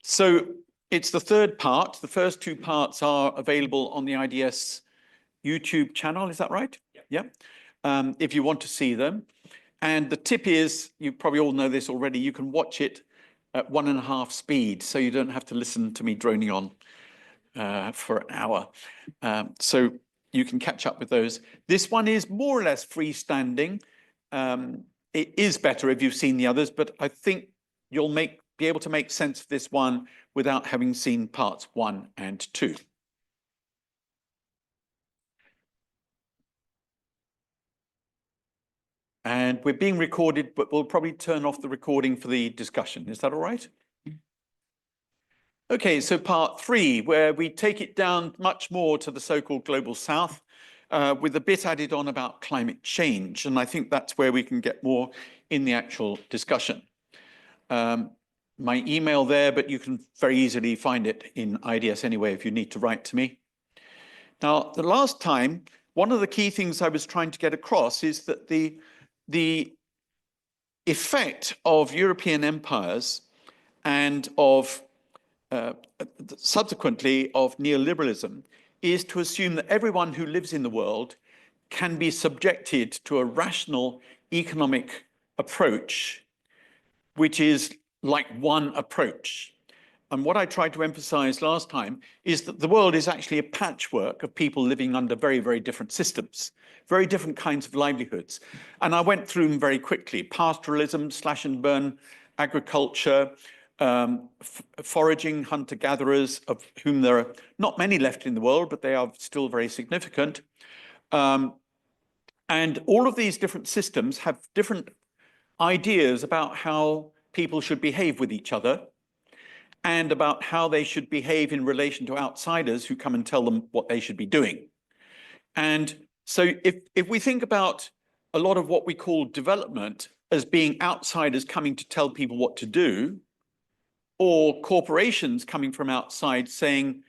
So it's the third part. The first two parts are available on the IDS YouTube channel. Is that right? Yeah. If you want to see them. And the tip is, you probably all know this already, you can watch it at 1.5 speed, so you don't have to listen to me droning on for an hour. So you can catch up with those. This one is more or less freestanding. It is better if you've seen the others, but I think you'll be able to make sense of this one without having seen parts 1 and 2. And we're being recorded, but we'll probably turn off the recording for the discussion. Is that all right? Okay, so part 3, where we take it down much more to the so-called global south, with a bit added on about climate change. And I think that's where we can get more in the actual discussion. My email there, but you can very easily find it in IDS anyway if you need to write to me. Now, the last time, one of the key things I was trying to get across is that the effect of European empires and of subsequently of neoliberalism is to assume that everyone who lives in the world can be subjected to a rational economic approach, which is like one approach. And what I tried to emphasize last time is that the world is actually a patchwork of people living under very, very different systems, very different kinds of livelihoods. And I went through them very quickly: pastoralism, slash and burn agriculture, foraging, hunter-gatherers, of whom there are not many left in the world, but they are still very significant. And all of these different systems have different ideas about how people should behave with each other and about how they should behave in relation to outsiders who come and tell them what they should be doing. And so if we think about a lot of what we call development as being outsiders coming to tell people what to do, or corporations coming from outside saying,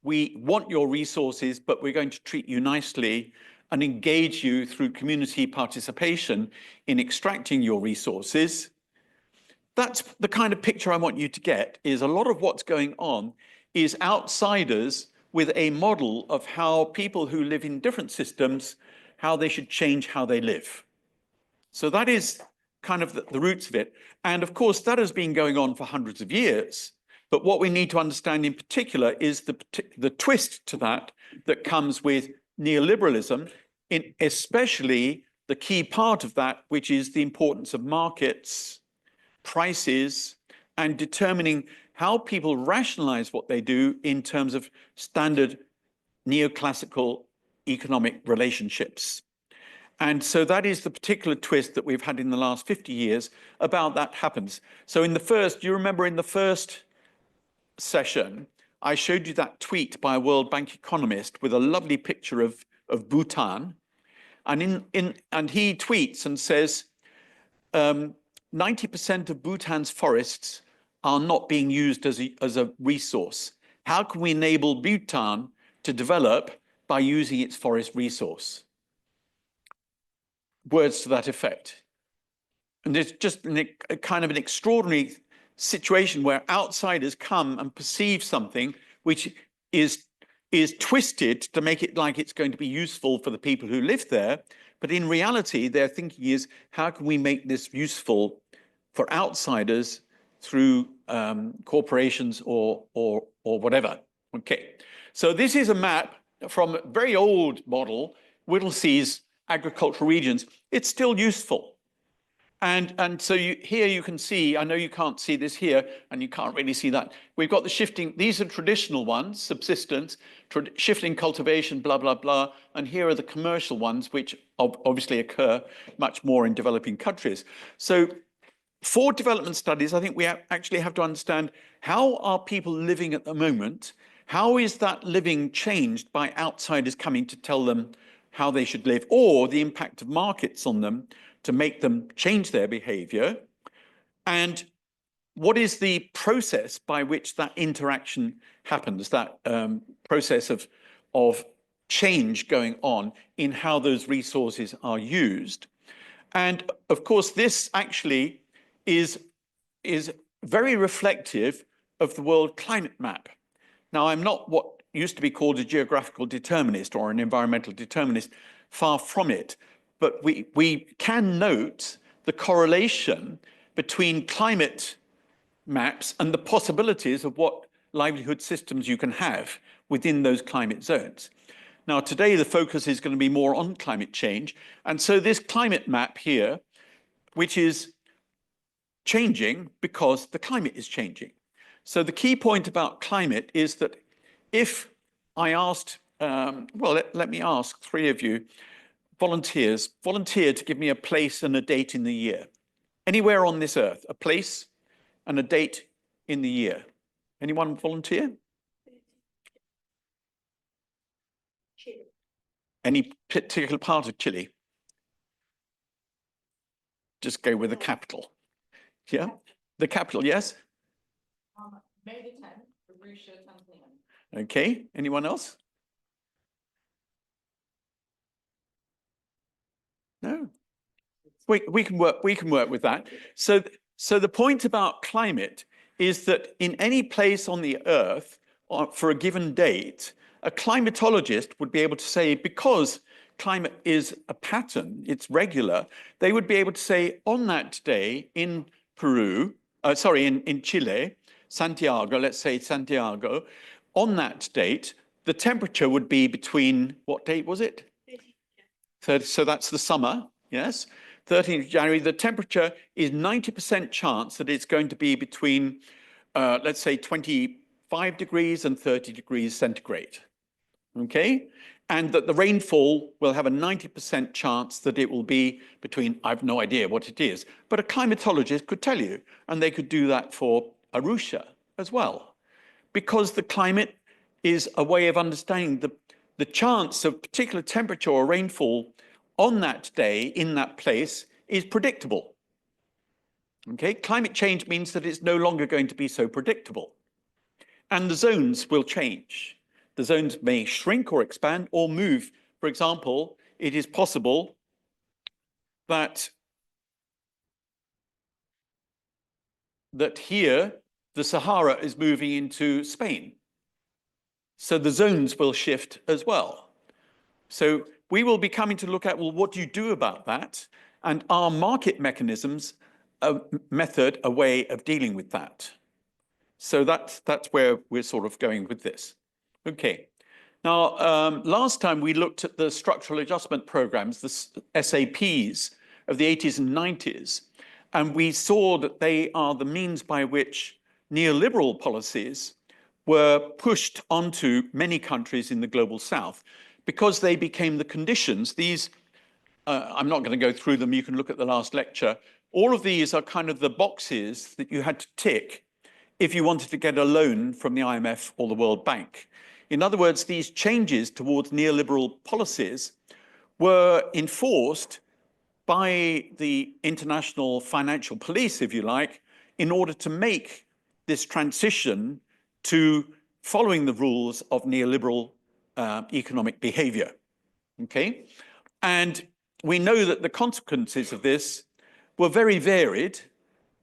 we want your resources, but we're going to treat you nicely and engage you through community participation in extracting your resources, that's the kind of picture I want you to get. Is a lot of what's going on is outsiders with a model of how people who live in different systems, how they should change how they live. So that is kind of the roots of it. And of course, that has been going on for hundreds of years. But what we need to understand in particular is the twist to that comes with neoliberalism, especially the key part of that, which is the importance of markets, prices, and determining how people rationalize what they do in terms of standard neoclassical economic relationships. And so that is the particular twist that we've had in the last 50 years about that happens. So in the first, you remember in the first session, I showed you that tweet by a World Bank economist with a lovely picture of Bhutan. And he tweets and says, 90% of Bhutan's forests are not being used as a resource. How can we enable Bhutan to develop by using its forest resource? Words to that effect. And it's just a kind of an extraordinary situation where outsiders come and perceive something which is twisted to make it like it's going to be useful for the people who live there. But in reality, their thinking is, how can we make this useful for outsiders through corporations or whatever? Okay, so this is a map from a very old model, Whittlesey's agricultural regions. It's still useful. And so here you can see, I know you can't see this here, and you can't really see that. We've got the shifting, these are traditional ones, subsistence, shifting cultivation, blah, blah, blah. And here are the commercial ones, which obviously occur much more in developing countries. So for development studies, I think we actually have to understand, how are people living at the moment? How is that living changed by outsiders coming to tell them how they should live, or the impact of markets on them to make them change their behavior? And what is the process by which that interaction happens, that process of change going on in how those resources are used? And of course, this actually is very reflective of the world climate map. Now, I'm not what used to be called a geographical determinist or an environmental determinist, far from it, but we can note the correlation between climate maps and the possibilities of what livelihood systems you can have within those climate zones. Now, today the focus is going to be more on climate change. And so this climate map here, which is changing because the climate is changing. So the key point about climate is that if I asked, let me ask 3 of you, volunteer to give me a place and a date in the year. Anywhere on this earth, a place and a date in the year. Anyone volunteer? Chile. Any particular part of Chile? Just go with the capital. Yeah, the capital, yes? May the 10th, Arusha, Tanzania. Okay, anyone else? No? We can work with that. So the point about climate is that in any place on the earth for a given date, a climatologist would be able to say, because climate is a pattern, it's regular, they would be able to say on that day in in Chile, Santiago, let's say Santiago, on that date, the temperature would be between, what date was it? 30, so that's the summer, yes? 13th of January, the temperature is 90% chance that it's going to be between, let's say 25 degrees and 30 degrees centigrade, okay? And that the rainfall will have a 90% chance that it will be between, I've no idea what it is, but a climatologist could tell you, and they could do that for Arusha as well, because the climate is a way of understanding the chance of particular temperature or rainfall on that day in that place is predictable. Okay, climate change means that it's no longer going to be so predictable. And the zones will change. The zones may shrink or expand or move. For example, it is possible that here the Sahara is moving into Spain. So the zones will shift as well. So we will be coming to look at, well, what do you do about that? And are market mechanisms a method, a way of dealing with that? So that's where we're sort of going with this. Okay. Now, last time we looked at the structural adjustment programs, the SAPs of the 80s and 90s, and we saw that they are the means by which neoliberal policies were pushed onto many countries in the global south because they became the conditions. These, I'm not going to go through them, you can look at the last lecture. All of these are kind of the boxes that you had to tick if you wanted to get a loan from the IMF or the World Bank. In other words, these changes towards neoliberal policies were enforced by the international financial police, if you like, in order to make this transition to following the rules of neoliberal economic behavior, okay? And we know that the consequences of this were very varied,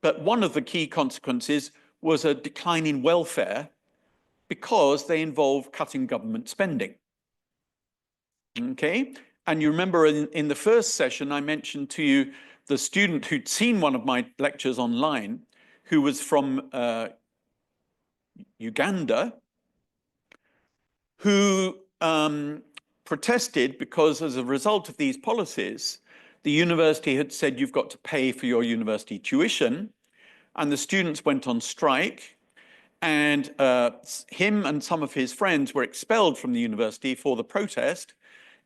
but one of the key consequences was a decline in welfare because they involve cutting government spending, okay? And you remember in the first session, I mentioned to you the student who'd seen one of my lectures online, who was from Uganda, who protested because as a result of these policies, the university had said you've got to pay for your university tuition, and the students went on strike, and him and some of his friends were expelled from the university for the protest,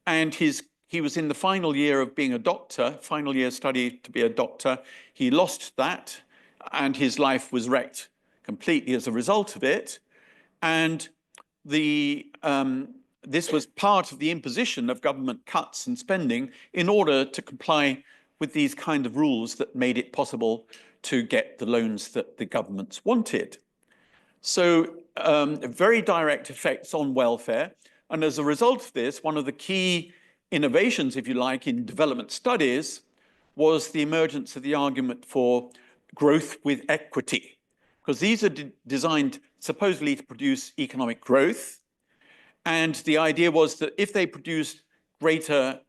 and he was in the final year of being a doctor, final year study to be a doctor. He lost that, and his life was wrecked completely as a result of it. And this was part of the imposition of government cuts and spending in order to comply with these kind of rules that made it possible to get the loans that the governments wanted. So very direct effects on welfare. And as a result of this, one of the key innovations, if you like, in development studies was the emergence of the argument for growth with equity. because these are designed supposedly to produce economic growth. And the idea was that if they produce greater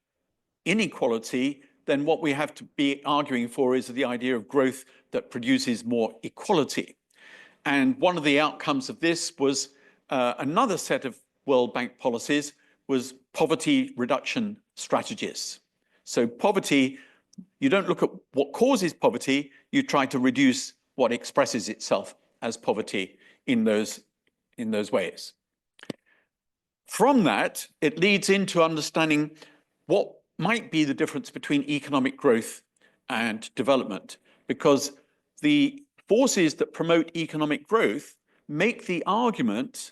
inequality, then what we have to be arguing for is the idea of growth that produces more equality. And one of the outcomes of this was another set of World Bank policies was poverty reduction strategies. So poverty, you don't look at what causes poverty, you try to reduce what expresses itself as poverty in those ways. From that, it leads into understanding what might be the difference between economic growth and development, because the forces that promote economic growth make the argument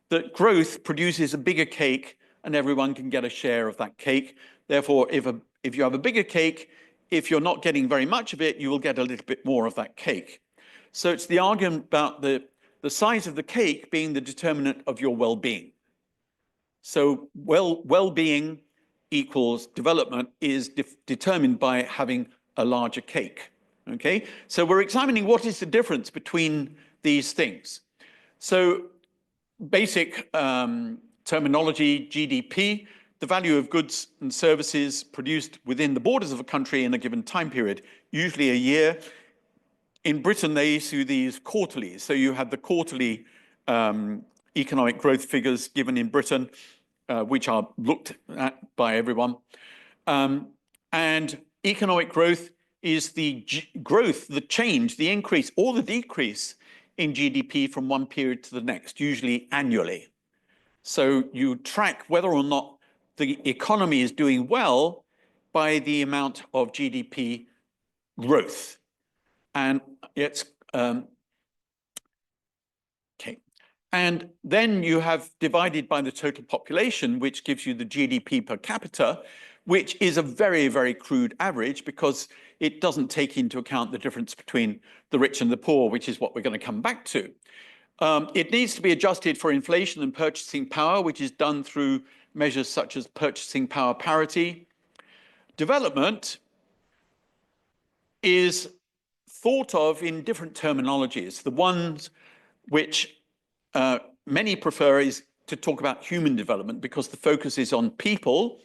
that growth produces a bigger cake and everyone can get a share of that cake. Therefore, if you have a bigger cake, if you're not getting very much of it, you will get a little bit more of that cake. So it's the argument about the size of the cake being the determinant of your well-being. So well-being equals development is determined by having a larger cake. Okay, so we're examining what is the difference between these things. So basic terminology, GDP, the value of goods and services produced within the borders of a country in a given time period, usually a year. In Britain, they issue these quarterly. So you have the quarterly economic growth figures given in Britain, which are looked at by everyone. And economic growth is the growth, the change, the increase or the decrease in GDP from one period to the next, usually annually. So you track whether or not the economy is doing well by the amount of GDP growth. And it's, okay. And then you have divided by the total population, which gives you the GDP per capita, which is a very, very crude average because it doesn't take into account the difference between the rich and the poor, which is what we're going to come back to. It needs to be adjusted for inflation and purchasing power, which is done through measures such as purchasing power parity. Development is thought of in different terminologies. The ones which many prefer is to talk about human development because the focus is on people.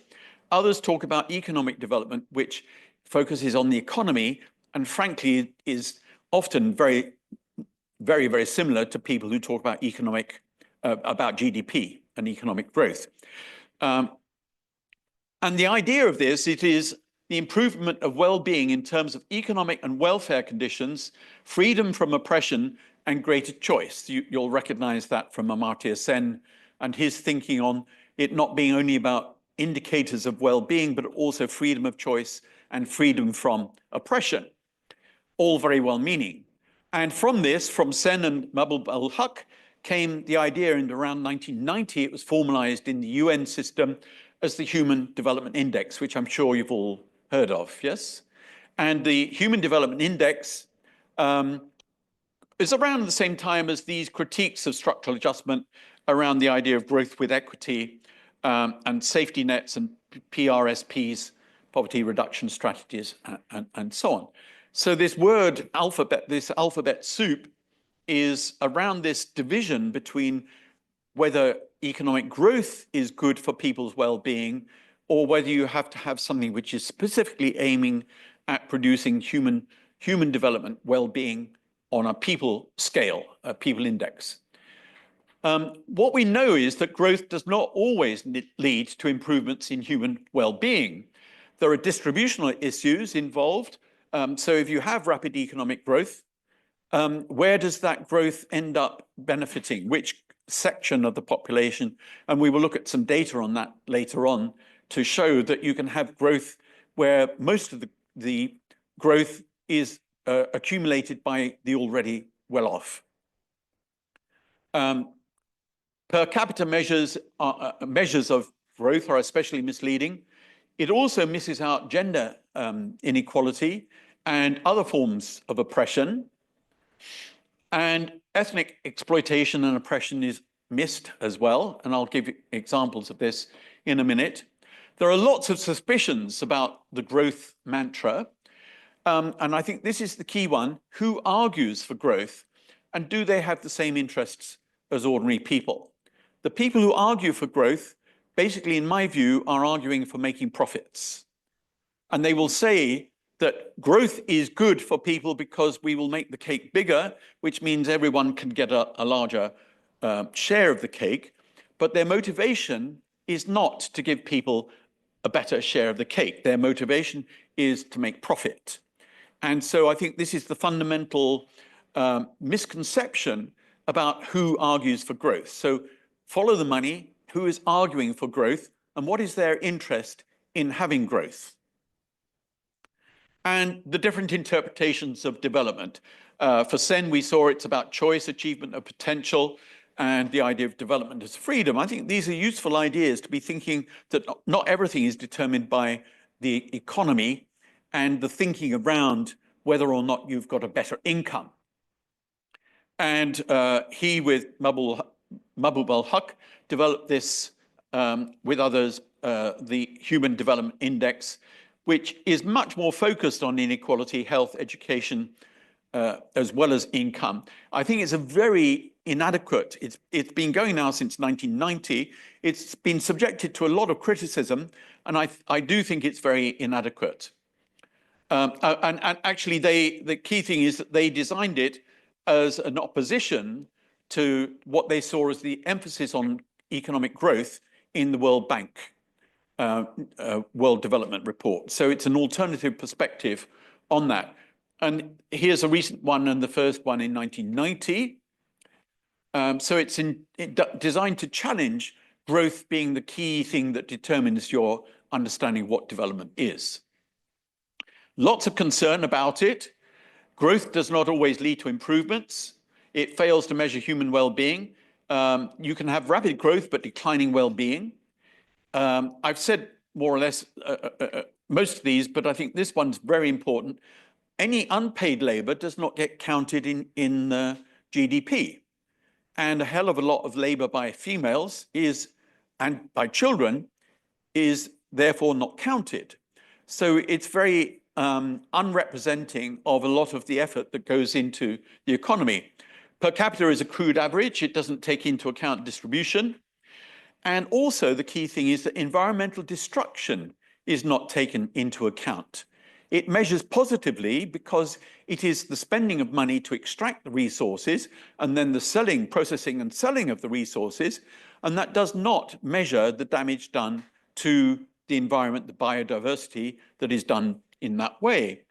Others talk about economic development, which focuses on the economy, and frankly is often very, very, very similar to people who talk about about GDP and economic growth. And the idea of this, it is the improvement of well-being in terms of economic and welfare conditions, freedom from oppression, and greater choice. You'll recognize that from Amartya Sen and his thinking on it not being only about indicators of well-being, but also freedom of choice and freedom from oppression, all very well-meaning. And from this, from Sen and Mahbub al-Haq, came the idea in around 1990, it was formalized in the UN system as the Human Development Index, which I'm sure you've all heard of, yes? And the Human Development Index is around the same time as these critiques of structural adjustment around the idea of growth with equity and safety nets and PRSPs, poverty reduction strategies, and so on. So this word alphabet, this alphabet soup, is around this division between whether economic growth is good for people's well-being or whether you have to have something which is specifically aiming at producing human development well-being on a people scale, a people index. What we know is that growth does not always lead to improvements in human well-being. There are distributional issues involved. So if you have rapid economic growth, where does that growth end up benefiting? Which section of the population? And we will look at some data on that later on to show that you can have growth where most of the growth is accumulated by the already well-off. Per capita measures of growth are especially misleading. It also misses out gender inequality and other forms of oppression. And ethnic exploitation and oppression is missed as well. And I'll give you examples of this in a minute. There are lots of suspicions about the growth mantra. And I think this is the key one. Who argues for growth? And do they have the same interests as ordinary people? The people who argue for growth, basically, in my view, are arguing for making profits. And they will say that growth is good for people because we will make the cake bigger, which means everyone can get a larger share of the cake. But their motivation is not to give people a better share of the cake. Their motivation is to make profit. And so I think this is the fundamental misconception about who argues for growth. So follow the money, who is arguing for growth, and what is their interest in having growth? And the different interpretations of development. For Sen, we saw it's about choice, achievement of potential, and the idea of development as freedom. I think these are useful ideas to be thinking that not everything is determined by the economy and the thinking around whether or not you've got a better income. And he, with Mahbub al-Haq, developed this with others, the Human Development Index, which is much more focused on inequality, health, education, as well as income. I think it's a very inadequate, it's been going now since 1990. It's been subjected to a lot of criticism, and I do think it's very inadequate. And actually, the key thing is that they designed it as an opposition to what they saw as the emphasis on economic growth in the World Bank World Development Report. So it's an alternative perspective on that. And here's a recent one, and the first one in 1990. So it's designed to challenge growth being the key thing that determines your understanding of what development is. Lots of concern about it. Growth does not always lead to improvements. It fails to measure human well-being. You can have rapid growth, but declining well-being. I've said more or less most of these, but I think this one's very important. Any unpaid labor does not get counted in GDP. And a hell of a lot of labor by females and by children is therefore not counted. So it's very unrepresenting of a lot of the effort that goes into the economy. Per capita is a crude average. It doesn't take into account distribution. And also the key thing is that environmental destruction is not taken into account. It measures positively because it is the spending of money to extract the resources and then the selling, processing and selling of the resources. And that does not measure the damage done to the environment, the biodiversity that is done in that way.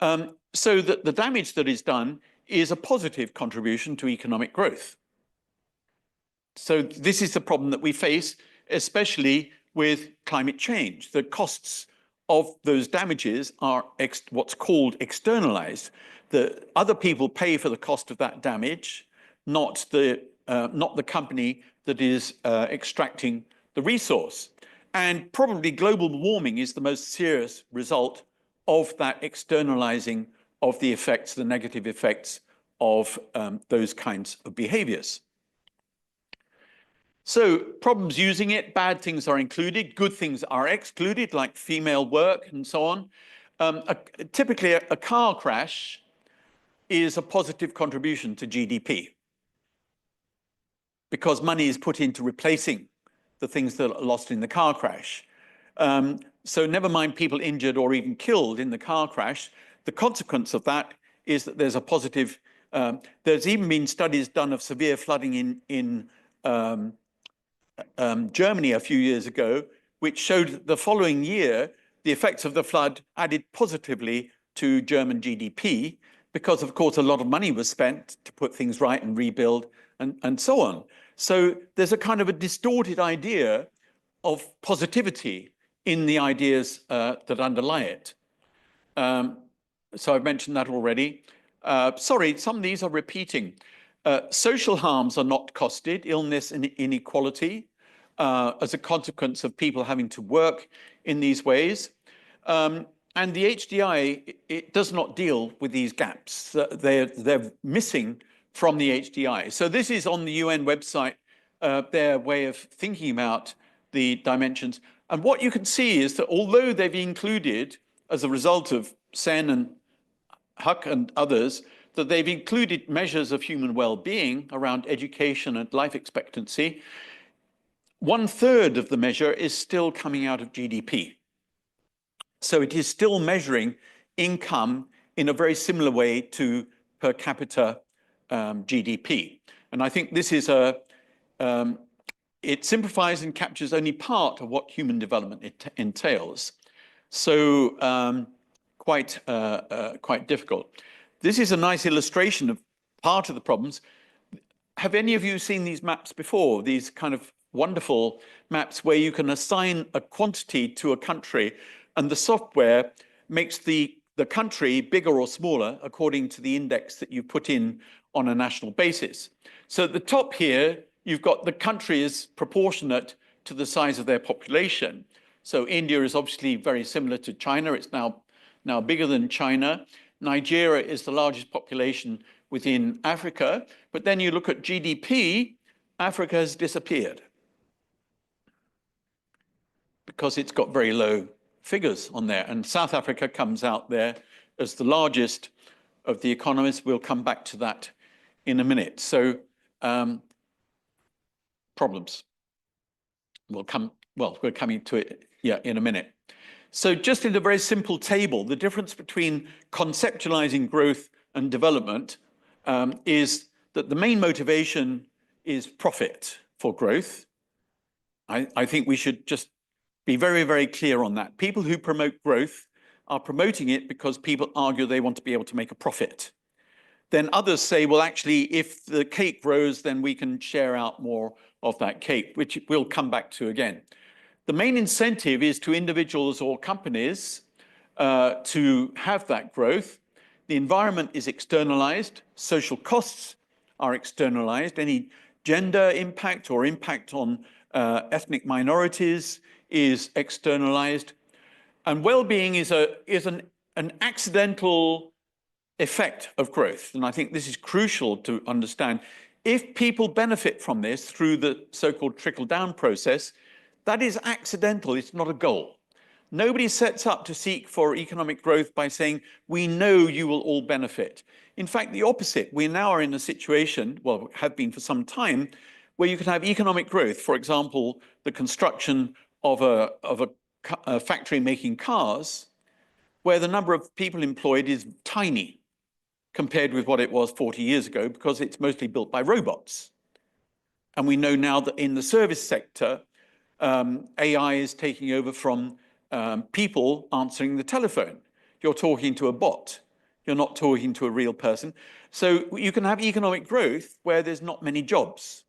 So that the damage that is done is a positive contribution to economic growth. So this is the problem that we face, especially with climate change. The costs of those damages are what's called externalized. The other people pay for the cost of that damage, not the company that is extracting the resource. And probably global warming is the most serious result of that externalizing of the effects, the negative effects of those kinds of behaviors. So problems using it, bad things are included, good things are excluded, like female work and so on. Typically, a car crash is a positive contribution to GDP because money is put into replacing the things that are lost in the car crash. So never mind people injured or even killed in the car crash, the consequence of that is that there's a positive, there's even been studies done of severe flooding in Germany a few years ago, which showed the following year, the effects of the flood added positively to German GDP, because of course a lot of money was spent to put things right and rebuild and so on. So there's a kind of a distorted idea of positivity in the ideas that underlie it. So I've mentioned that already. Sorry, some of these are repeating. Social harms are not costed, illness and inequality, as a consequence of people having to work in these ways. And the HDI, it does not deal with these gaps. They're missing from the HDI. So this is on the UN website, their way of thinking about the dimensions. And what you can see is that although they've included, as a result of Sen and Huck and others, that they've included measures of human well-being around education and life expectancy. 1/3 of the measure is still coming out of GDP. So it is still measuring income in a very similar way to per capita GDP. And I think this is it simplifies and captures only part of what human development entails. So quite difficult. This is a nice illustration of part of the problems. Have any of you seen these maps before? These kind of wonderful maps where you can assign a quantity to a country and the software makes the country bigger or smaller according to the index that you put in on a national basis. So at the top here, you've got the country is proportionate to the size of their population. So India is obviously very similar to China. It's now bigger than China. Nigeria is the largest population within Africa. But then you look at GDP, Africa has disappeared because it's got very low figures on there. And South Africa comes out there as the largest of the economies. We'll come back to that in a minute. So problems. We're coming to it, in a minute. So just in a very simple table, the difference between conceptualizing growth and development is that the main motivation is profit for growth. I think we should just be very, very clear on that. People who promote growth are promoting it because people argue they want to be able to make a profit. Then others say, well, actually, if the cake grows, then we can share out more of that cake, which we'll come back to again. The main incentive is to individuals or companies to have that growth. The environment is externalized. Social costs are externalized. Any gender impact or impact on ethnic minorities is externalized. And well-being is an accidental effect of growth. And I think this is crucial to understand. If people benefit from this through the so-called trickle-down process, that is accidental, it's not a goal. Nobody sets up to seek for economic growth by saying, we know you will all benefit. In fact, the opposite. We now are in a situation, well, have been for some time, where you can have economic growth. For example, the construction of a factory making cars, where the number of people employed is tiny compared with what it was 40 years ago, because it's mostly built by robots. And we know now that in the service sector, AI is taking over from people answering the telephone. You're talking to a bot. You're not talking to a real person. So you can have economic growth where there's not many jobs.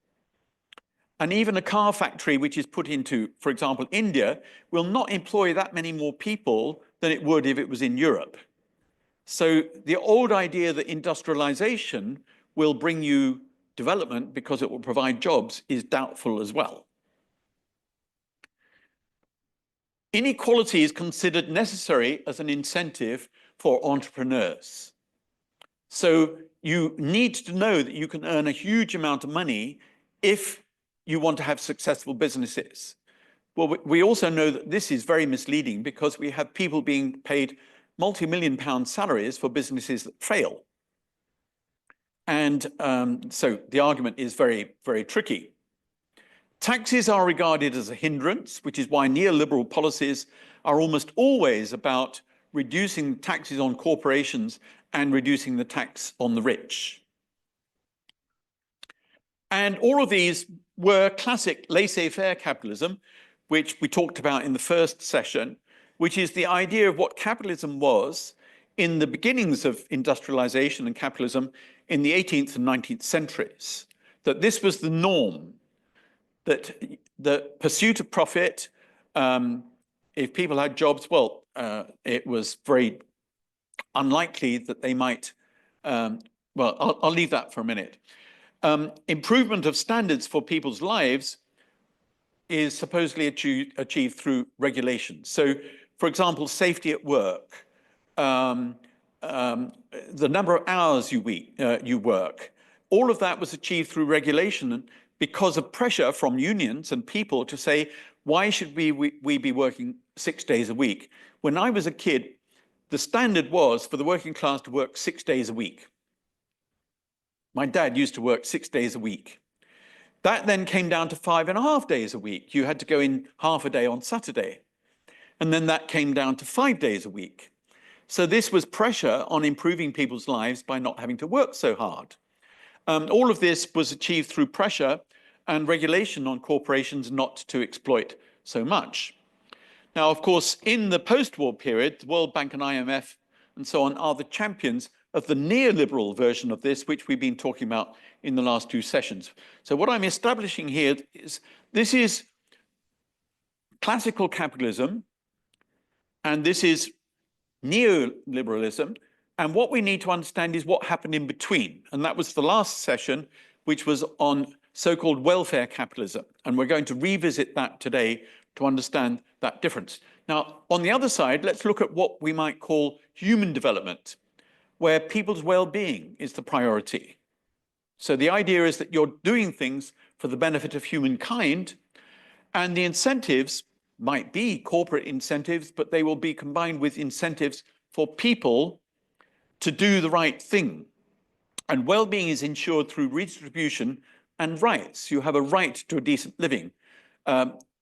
And even a car factory, which is put into, for example, India, will not employ that many more people than it would if it was in Europe. So the old idea that industrialization will bring you development because it will provide jobs is doubtful as well. Inequality is considered necessary as an incentive for entrepreneurs. So you need to know that you can earn a huge amount of money if you want to have successful businesses. Well, we also know that this is very misleading because we have people being paid multi-million-pound salaries for businesses that fail. And so the argument is very, very tricky. Taxes are regarded as a hindrance, which is why neoliberal policies are almost always about reducing taxes on corporations and reducing the tax on the rich. And all of these were classic laissez-faire capitalism, which we talked about in the first session, which is the idea of what capitalism was in the beginnings of industrialization and capitalism in the 18th and 19th centuries, that this was the norm, that the pursuit of profit, if people had jobs, well, it was very unlikely that they might, well, I'll leave that for a minute. Improvement of standards for people's lives is supposedly achieved through regulation. So, for example, safety at work, the number of hours you work, all of that was achieved through regulation because of pressure from unions and people to say, why should we be working 6 days a week? When I was a kid, the standard was for the working class to work 6 days a week. My dad used to work 6 days a week. That then came down to 5.5 days a week. You had to go in half a day on Saturday. And then that came down to 5 days a week. So this was pressure on improving people's lives by not having to work so hard. All of this was achieved through pressure and regulation on corporations not to exploit so much. Now, of course, in the post-war period, the World Bank and IMF and so on are the champions of the neoliberal version of this, which we've been talking about in the last 2 sessions. So what I'm establishing here is this is classical capitalism, and this is neoliberalism. And what we need to understand is what happened in between. And that was the last session, which was on so-called welfare capitalism. And we're going to revisit that today to understand that difference. Now, on the other side, let's look at what we might call human development, where people's well-being is the priority. So the idea is that you're doing things for the benefit of humankind, and the incentives might be corporate incentives, but they will be combined with incentives for people to do the right thing. And well-being is ensured through redistribution and rights. You have a right to a decent living.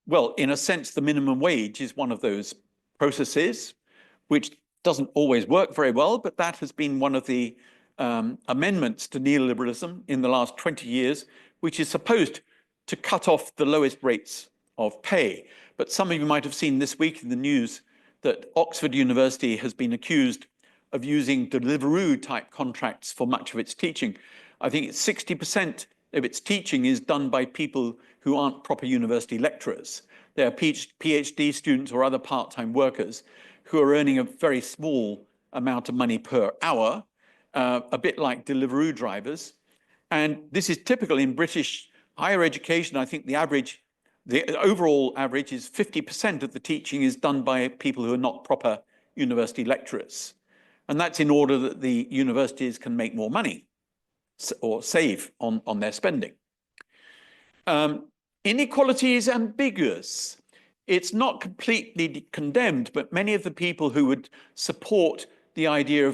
Well, in a sense, the minimum wage is one of those processes, which doesn't always work very well, but that has been one of the amendments to neoliberalism in the last 20 years, which is supposed to cut off the lowest rates of pay. But some of you might have seen this week in the news that Oxford University has been accused of using Deliveroo type contracts for much of its teaching. I think it's 60% of its teaching is done by people who aren't proper university lecturers. They're PhD students or other part-time workers who are earning a very small amount of money per hour, a bit like Deliveroo drivers. And this is typical in British higher education. I think the overall average is 50% of the teaching is done by people who are not proper university lecturers. And that's in order that the universities can make more money or save on their spending. Inequality is ambiguous. It's not completely condemned, but many of the people who would support the idea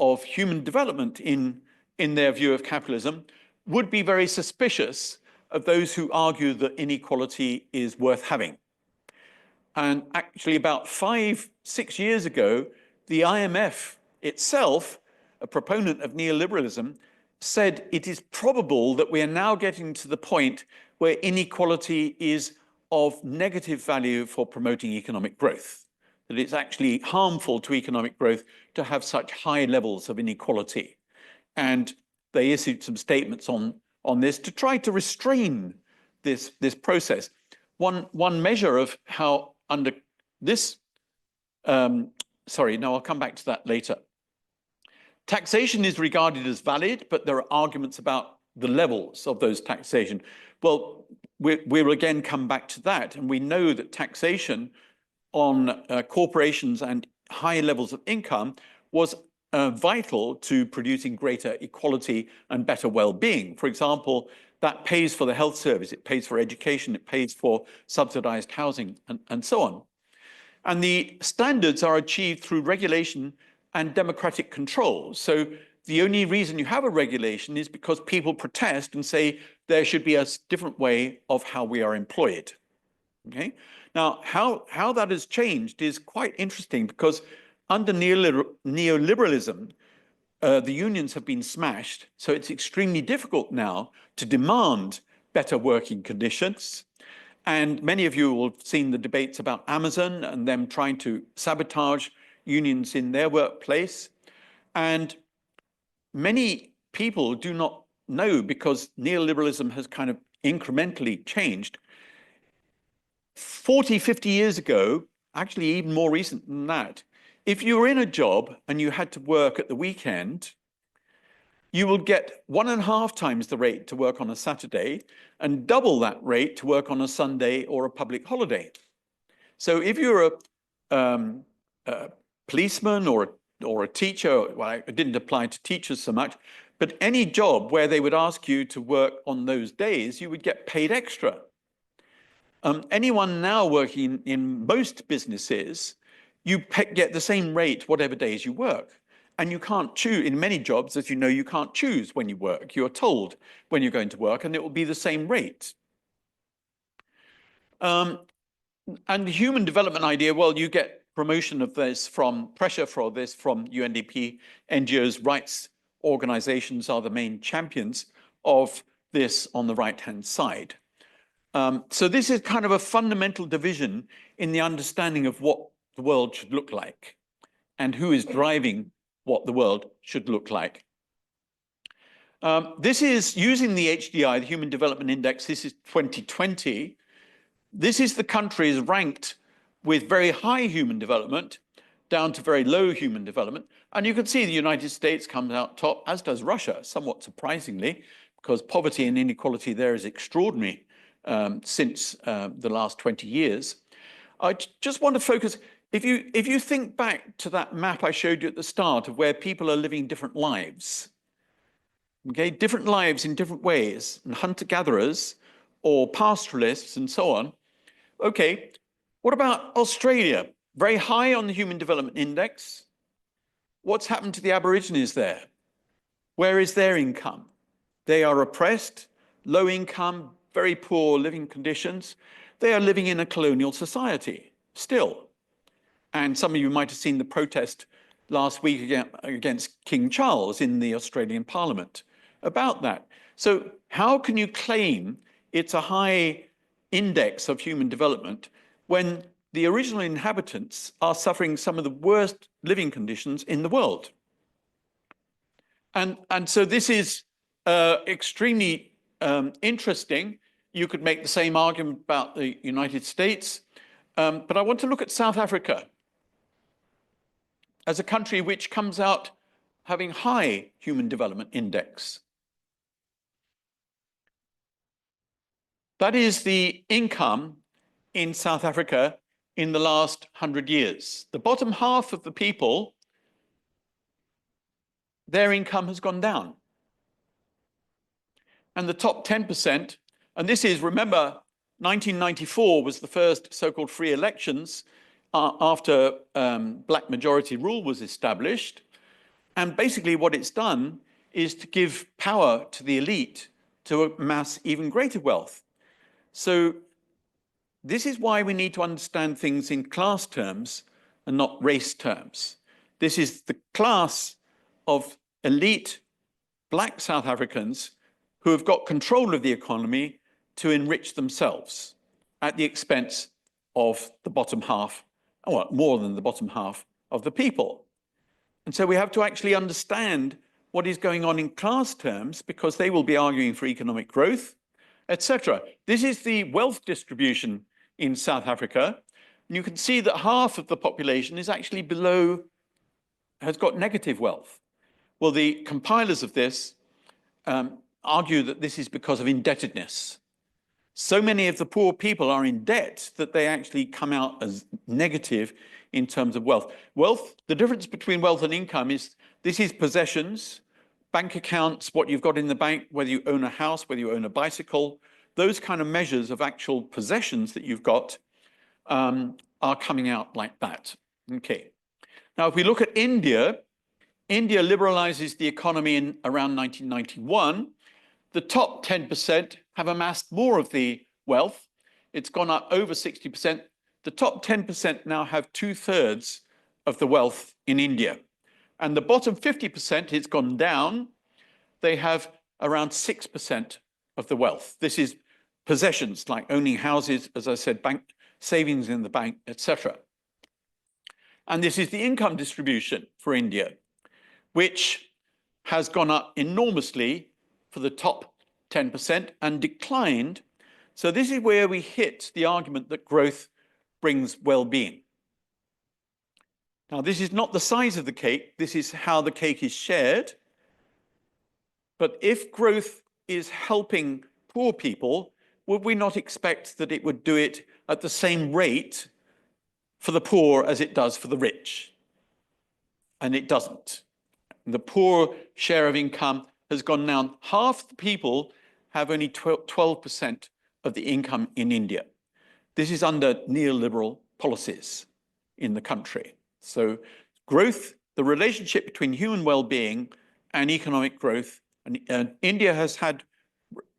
of human development in their view of capitalism would be very suspicious of those who argue that inequality is worth having. And actually about 5-6 years ago, the IMF itself, a proponent of neoliberalism, said it is probable that we are now getting to the point where inequality is of negative value for promoting economic growth, that it's actually harmful to economic growth to have such high levels of inequality. And they issued some statements on this to try to restrain this process. One measure of how under this, sorry, no, I'll come back to that later. Taxation is regarded as valid, but there are arguments about the levels of those taxation. Well, we'll again come back to that. And we know that taxation on corporations and high levels of income was vital to producing greater equality and better well-being. For example, that pays for the health service, it pays for education, it pays for subsidized housing, and so on. And the standards are achieved through regulation and democratic control. So the only reason you have a regulation is because people protest and say there should be a different way of how we are employed. Okay? Now, how that has changed is quite interesting, because under neoliberalism, the unions have been smashed. So it's extremely difficult now to demand better working conditions. And many of you will have seen the debates about Amazon and them trying to sabotage unions in their workplace. And many people do not know, because neoliberalism has kind of incrementally changed. 40, 50 years ago, actually even more recent than that, if you were in a job and you had to work at the weekend, you will get 1.5 times the rate to work on a Saturday and double that rate to work on a Sunday or a public holiday. So if you're a policeman or a teacher, well, it didn't apply to teachers so much, but any job where they would ask you to work on those days, you would get paid extra. Anyone now working in most businesses, you get the same rate whatever days you work. And you can't choose, in many jobs, as you know, you can't choose when you work. You're told when you're going to work, and it will be the same rate. And the human development idea, well, you get promotion of this from pressure for this from UNDP, NGOs, rights organizations are the main champions of this on the right-hand side. So this is kind of a fundamental division in the understanding of what the world should look like and who is driving what the world should look like. This is using the HDI, the Human Development Index. This is 2020. This is the countries ranked with very high human development down to very low human development. And you can see the United States comes out top, as does Russia, somewhat surprisingly, because poverty and inequality there is extraordinary since the last 20 years. I just want to focus, if you think back to that map I showed you at the start of where people are living different lives, okay, different lives in different ways, and hunter-gatherers or pastoralists and so on. Okay, what about Australia? Very high on the Human Development Index. What's happened to the Aborigines there? Where is their income? They are oppressed, low income, very poor living conditions. They are living in a colonial society still. And some of you might have seen the protest last week against King Charles in the Australian Parliament about that. So how can you claim it's a high index of human development when the original inhabitants are suffering some of the worst living conditions in the world? And so this is extremely interesting. You could make the same argument about the United States, but I want to look at South Africa as a country which comes out having high human development index. That is the income in South Africa in the last 100 years. The bottom half of the people, their income has gone down. And the top 10%, and this is, remember, 1994 was the first so-called free elections after black majority rule was established. And basically what it's done is to give power to the elite to amass even greater wealth. So this is why we need to understand things in class terms and not race terms. This is the class of elite black South Africans who have got control of the economy to enrich themselves at the expense of the bottom half, or more than the bottom half of the people. And so we have to actually understand what is going on in class terms, because they will be arguing for economic growth, etc. This is the wealth distribution in South Africa. And you can see that half of the population is actually below, has got negative wealth. Well, the compilers of this argue that this is because of indebtedness. So many of the poor people are in debt that they actually come out as negative in terms of wealth. Wealth, the difference between wealth and income is, this is possessions, bank accounts, what you've got in the bank, whether you own a house, whether you own a bicycle, those kind of measures of actual possessions that you've got are coming out like that. Okay. Now, if we look at India, India liberalizes the economy in around 1991. The top 10% have amassed more of the wealth. It's gone up over 60%. The top 10% now have 2/3 of the wealth in India. And the bottom 50%, it's gone down. They have around 6% of the wealth. This is possessions like owning houses, as I said, bank savings in the bank, etc. And this is the income distribution for India, which has gone up enormously for the top 10% and declined. So this is where we hit the argument that growth brings well-being. Now, this is not the size of the cake. This is how the cake is shared. But if growth is helping poor people, would we not expect that it would do it at the same rate for the poor as it does for the rich? And it doesn't. The poor share of income has gone down. Half the people have only 12% of the income in India. This is under neoliberal policies in the country. So growth the relationship between human well-being and economic growth. And India has had,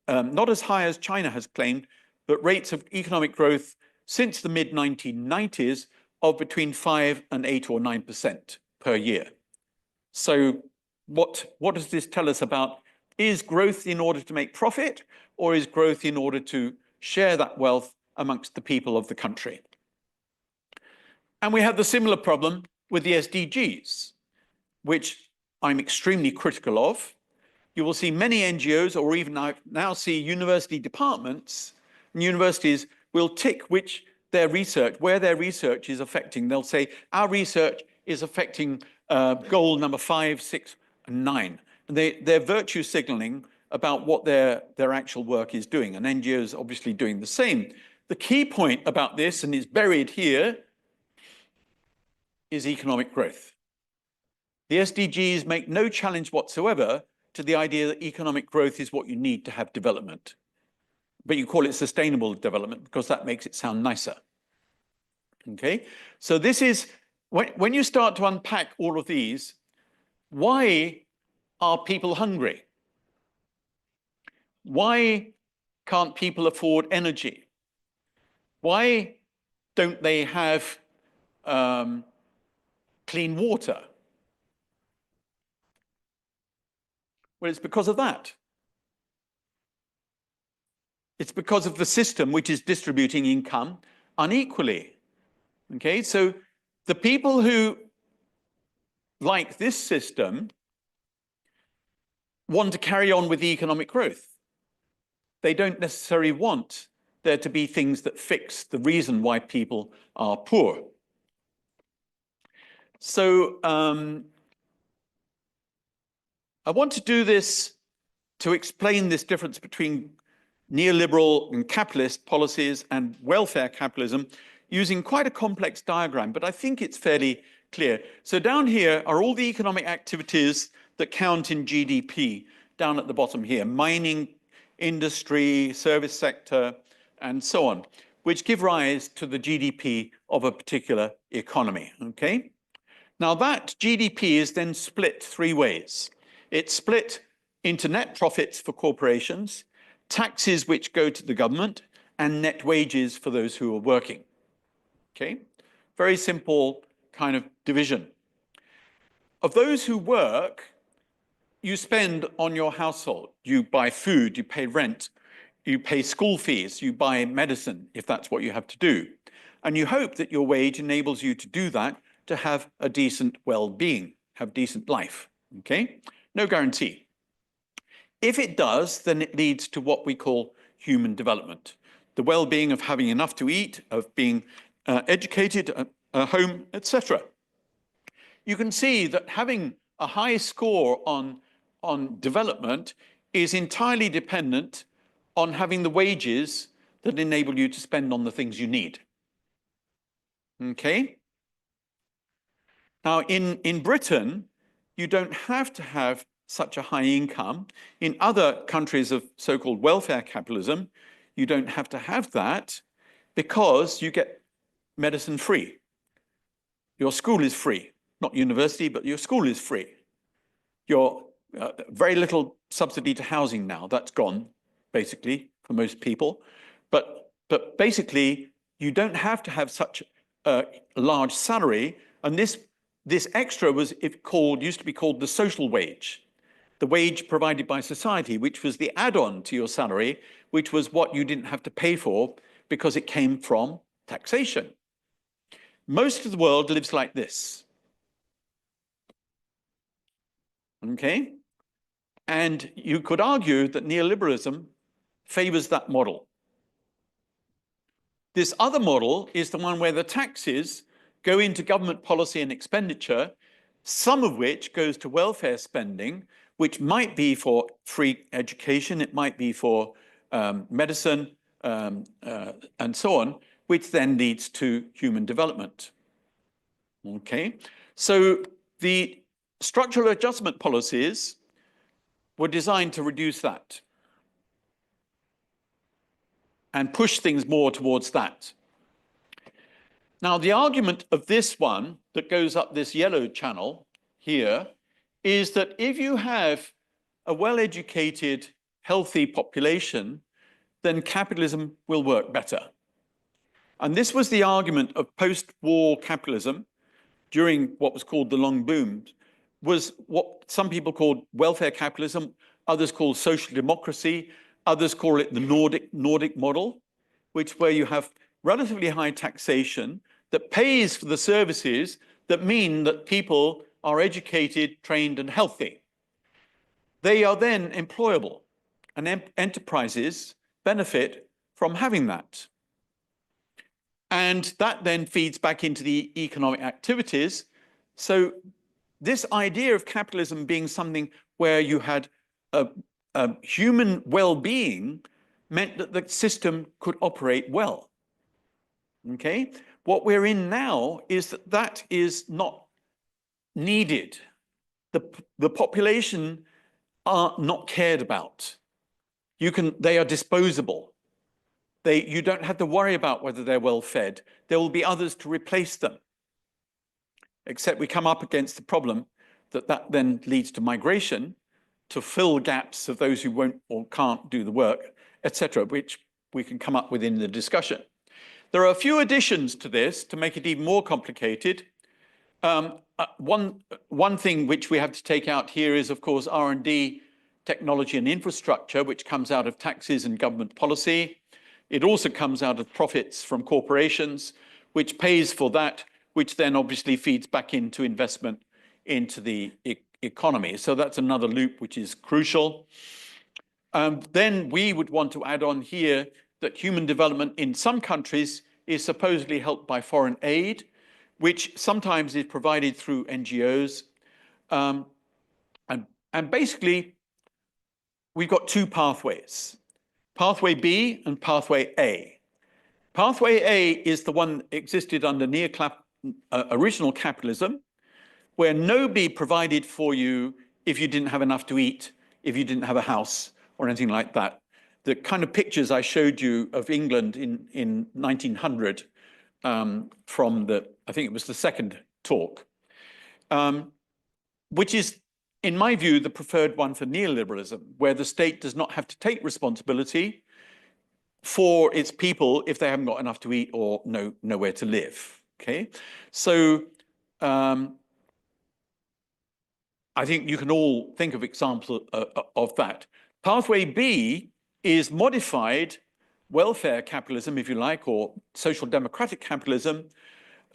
not as high as China has claimed, but rates of economic growth since the mid-1990s of between 5 and 8 or 9% per year. So what does this tell us about, is growth in order to make profit, or is growth in order to share that wealth amongst the people of the country? And we have the similar problem with the SDGs, which I'm extremely critical of. You will see many NGOs, or even I now see university departments, and universities will tick where their research is affecting. They'll say, our research is affecting goal number 5, 6, and 9. And they're virtue signaling about what their actual work is doing, and NGOs obviously doing the same. The key point about this, and it's buried here, is economic growth. The SDGs make no challenge whatsoever to the idea that economic growth is what you need to have development. But you call it sustainable development because that makes it sound nicer. Okay, so this is, when you start to unpack all of these, why are people hungry? Why can't people afford energy? Why don't they have clean water? Well, it's because of that. It's because of the system which is distributing income unequally. Okay, so the people who like this system want to carry on with the economic growth. They don't necessarily want there to be things that fix the reason why people are poor. So I want to do this to explain this difference between neoliberal and capitalist policies and welfare capitalism using quite a complex diagram, but I think it's fairly clear. So down here are all the economic activities that count in GDP, down at the bottom here: mining, industry, service sector, and so on, which give rise to the GDP of a particular economy, okay? Now that GDP is then split 3 ways. It's split into net profits for corporations, taxes which go to the government, and net wages for those who are working, okay? Very simple kind of division. Of those who work, you spend on your household. You buy food, you pay rent, you pay school fees, you buy medicine, if that's what you have to do. And you hope that your wage enables you to do that, to have a decent well-being, have decent life, okay? No guarantee. If it does, then it leads to what we call human development, the well-being of having enough to eat, of being educated, a home, etc. You can see that having a high score on development is entirely dependent on having the wages that enable you to spend on the things you need. Okay? Now, in Britain, you don't have to have such a high income. In other countries of so-called welfare capitalism, you don't have to have that because you get medicine free. Your school is free, not university, but your school is free. Your very little subsidy to housing now, that's gone, basically, for most people. But basically, you don't have to have such a large salary. And this extra used to be called the social wage, the wage provided by society, which was the add-on to your salary, which was what you didn't have to pay for because it came from taxation. Most of the world lives like this. Okay? And you could argue that neoliberalism favors that model. This other model is the one where the taxes go into government policy and expenditure, some of which goes to welfare spending, which might be for free education, it might be for medicine, and so on, which then leads to human development. Okay, so the structural adjustment policies were designed to reduce that and push things more towards that. Now, the argument of this one that goes up this yellow channel here is that if you have a well-educated, healthy population, then capitalism will work better. And this was the argument of post-war capitalism during what was called the long boom, was what some people called welfare capitalism, others call social democracy, others call it the Nordic model, which where you have relatively high taxation that pays for the services that mean that people are educated, trained, and healthy. They are then employable, and enterprises benefit from having that. And that then feeds back into the economic activities. So this idea of capitalism being something where you had a human well-being meant that the system could operate well. Okay? What we're in now is that that is not needed. The population are not cared about. They are disposable. You don't have to worry about whether they're well fed. There will be others to replace them. Except we come up against the problem that then leads to migration to fill gaps of those who won't or can't do the work, etc., which we can come up with in the discussion. There are a few additions to this to make it even more complicated. One thing which we have to take out here is, of course, R&D, technology and infrastructure, which comes out of taxes and government policy. It also comes out of profits from corporations, which pays for that, which then obviously feeds back into investment into the economy. So that's another loop which is crucial. Then we would want to add on here that human development in some countries is supposedly helped by foreign aid, which sometimes is provided through NGOs. And basically, we've got two pathways, pathway B and pathway A. Pathway A is the one that existed under original capitalism, where nobody provided for you if you didn't have enough to eat, if you didn't have a house or anything like that. The kind of pictures I showed you of England in 1900 from I think it was the second talk, which is, in my view, the preferred one for neoliberalism, where the state does not have to take responsibility for its people if they haven't got enough to eat or nowhere to live. Okay, so I think you can all think of examples of that. Pathway B is modified welfare capitalism, if you like, or social democratic capitalism,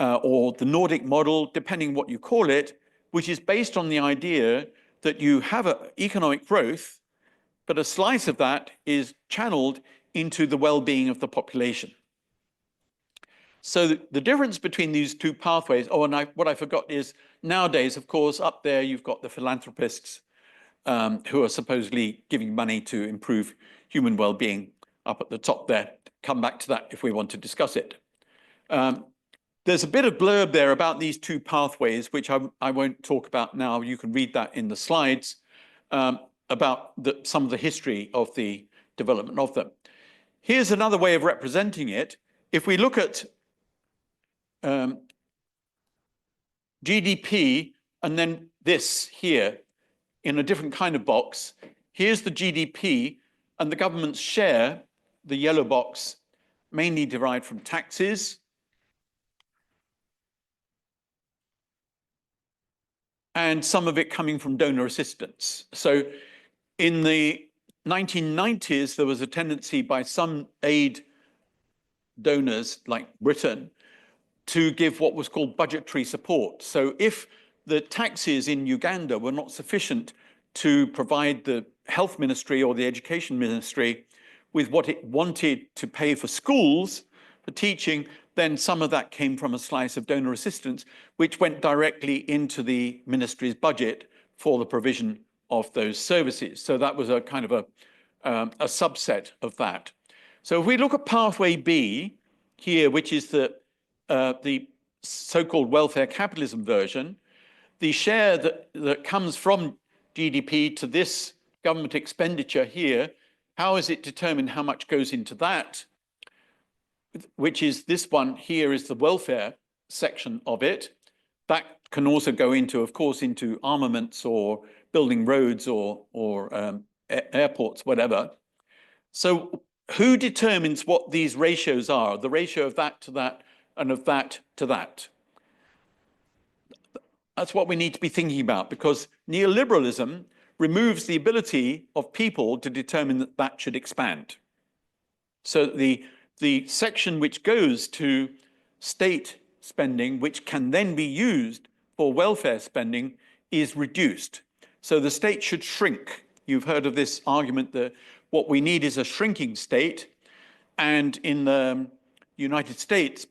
or the Nordic model, depending what you call it, which is based on the idea that you have economic growth, but a slice of that is channeled into the well-being of the population. So the difference between these two pathways, what I forgot is nowadays, of course, up there you've got the philanthropists who are supposedly giving money to improve human well-being up at the top there. Come back to that if we want to discuss it. There's a bit of blurb there about these two pathways, which I won't talk about now. You can read that in the slides about some of the history of the development of them. Here's another way of representing it. If we look at GDP and then this here in a different kind of box, here's the GDP and the government's share, the yellow box, mainly derived from taxes, and some of it coming from donor assistance. So in the 1990s, there was a tendency by some aid donors like Britain to give what was called budgetary support. So if the taxes in Uganda were not sufficient to provide the health ministry or the education ministry with what it wanted to pay for schools, for teaching, then some of that came from a slice of donor assistance, which went directly into the ministry's budget for the provision of those services. So that was a kind of a subset of that. So if we look at pathway B here, which is the so-called welfare capitalism version, the share that comes from GDP to this government expenditure here, how is it determined how much goes into that? Which is this one here is the welfare section of it. That can also go into, of course, into armaments or building roads or airports, whatever. So who determines what these ratios are? The ratio of that to that and of that to that. That's what we need to be thinking about, because neoliberalism removes the ability of people to determine that that should expand. So the section which goes to state spending, which can then be used for welfare spending, is reduced. So the state should shrink. You've heard of this argument that what we need is a shrinking state. And in the United States,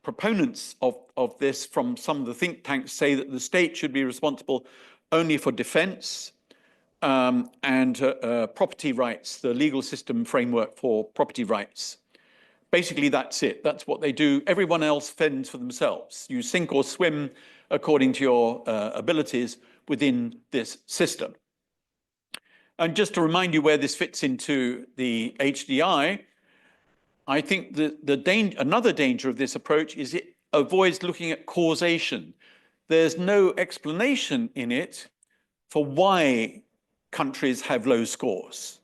proponents of this from some of the think tanks say that the state should be responsible only for defense and property rights, the legal system framework for property rights. Basically, that's it. That's what they do. Everyone else fends for themselves. You sink or swim according to your abilities within this system. And just to remind you where this fits into the HDI, I think that another danger of this approach is it avoids looking at causation. There's no explanation in it for why countries have low scores.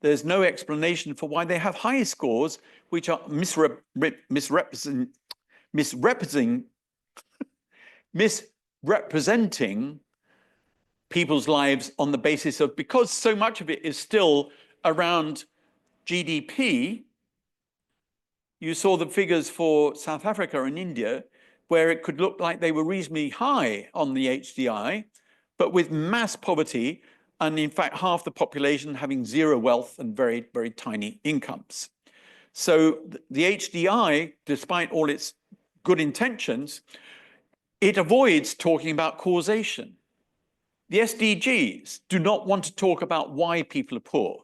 There's no explanation for why they have high scores, which are misrepresenting people's lives on the basis of, because so much of it is still around GDP. You saw the figures for South Africa and India, where it could look like they were reasonably high on the HDI, but with mass poverty, and in fact, half the population having zero wealth and very, very tiny incomes. So the HDI, despite all its good intentions, it avoids talking about causation. The SDGs do not want to talk about why people are poor.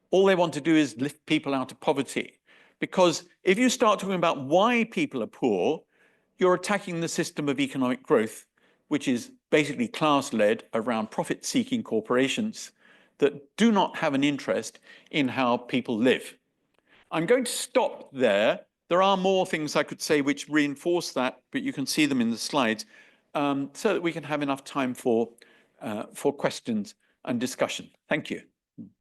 All they want to do is lift people out of poverty. Because if you start talking about why people are poor, you're attacking the system of economic growth, which is basically class-led around profit-seeking corporations that do not have an interest in how people live. I'm going to stop there. There are more things I could say which reinforce that, but you can see them in the slides, so that we can have enough time for questions and discussion. Thank you.